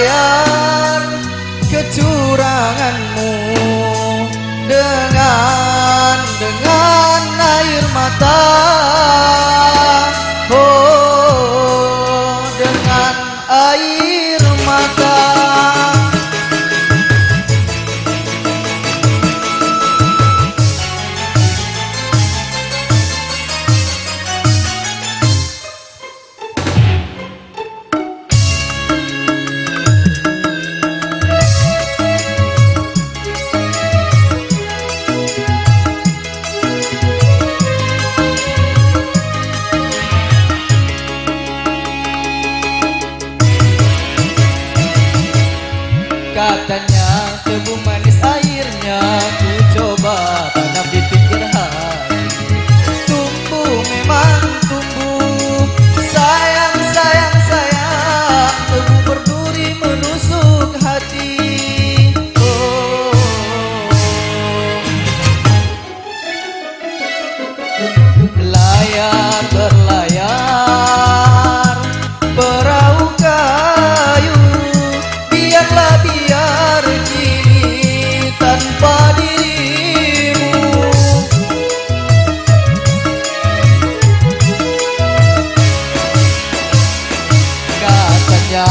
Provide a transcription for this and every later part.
berlayar kecuranganmu dengan air mata. Oh, dengan air mata. Katanya tebu manis airnya, ku coba tanam di pinggir hati. Tumbuh memang tumbuh, sayang sayang sayang, tebu berduri menusuk hati. Oh, layar berlayar perahu kayu, biarlah biar kini tanpa dirimu. Katanya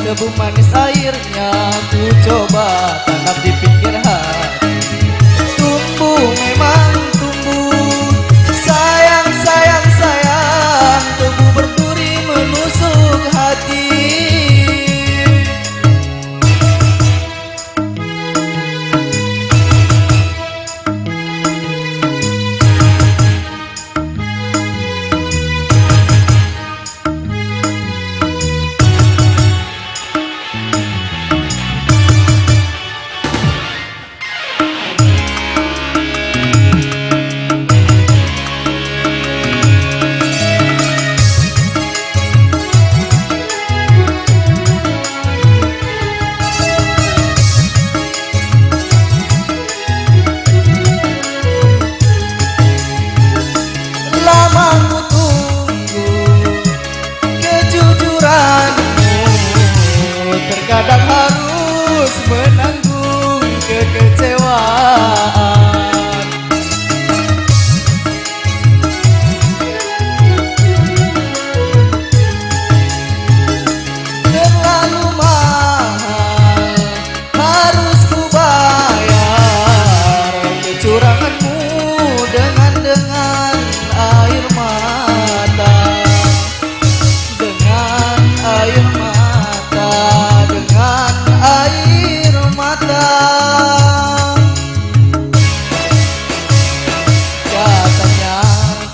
debu manis airnya, ku coba tanam di pinggir hati. Tumbuh memang tumbuh, sayang sayang sayang, tebu berduri menusuk hati. Lama ku tunggu kejujuranmu, terkadang harus menanggung kekecewaan. Terlalu mahal harus ku bayar kecuranganmu dengan air mata, dengan air mata, dengan air mata. Katanya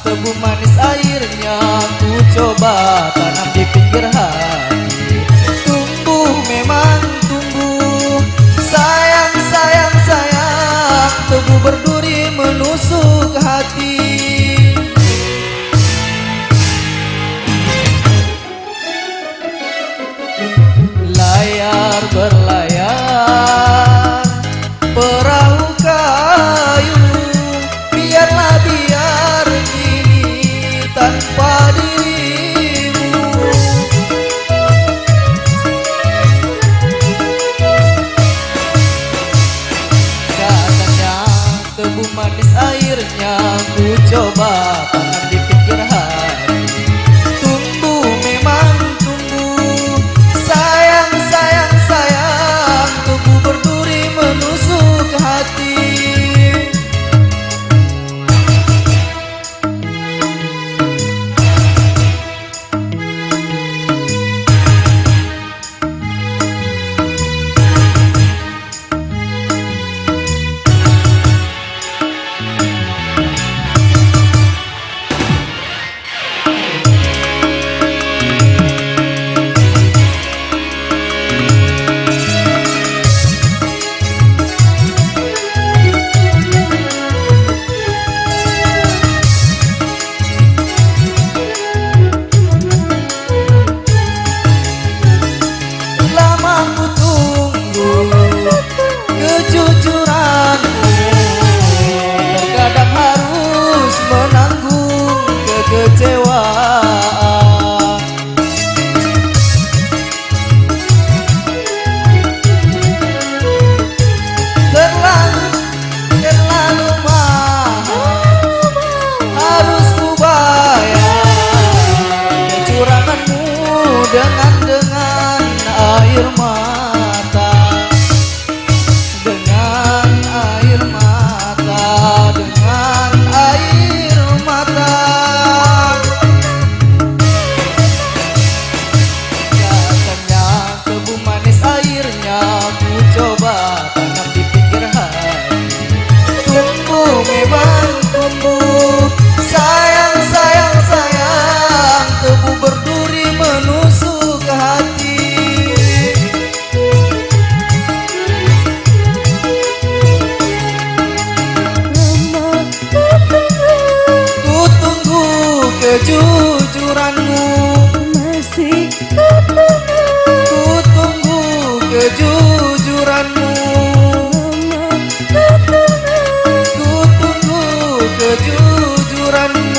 tebu manis airnya, ku coba tanam di pinggir hati. Tumbuh memang tumbuh, sayang sayang sayang, tebu berduri menusuk hati. Layar berlayar perahu kayu, biarlah biar kini tanpa dirimu. Katanya tebu manis airnya, ku coba tanam di pinggir hati. Tumbuh memang tumbuh, sayang sayang sayang, tebu berduri menusuk hati. dengan air mata, dengan air mata, dengan air mata. Katanya tebu manis airnya, ku coba tanam di pinggir hati. Tumbuh memang tumbuh, sayang sayang sayang, tebu berduri menusuk ke hati. Ku tunggu kejujuranmu, Masih ku tunggu kejujuranmu, ku tunggu kejujuranmu.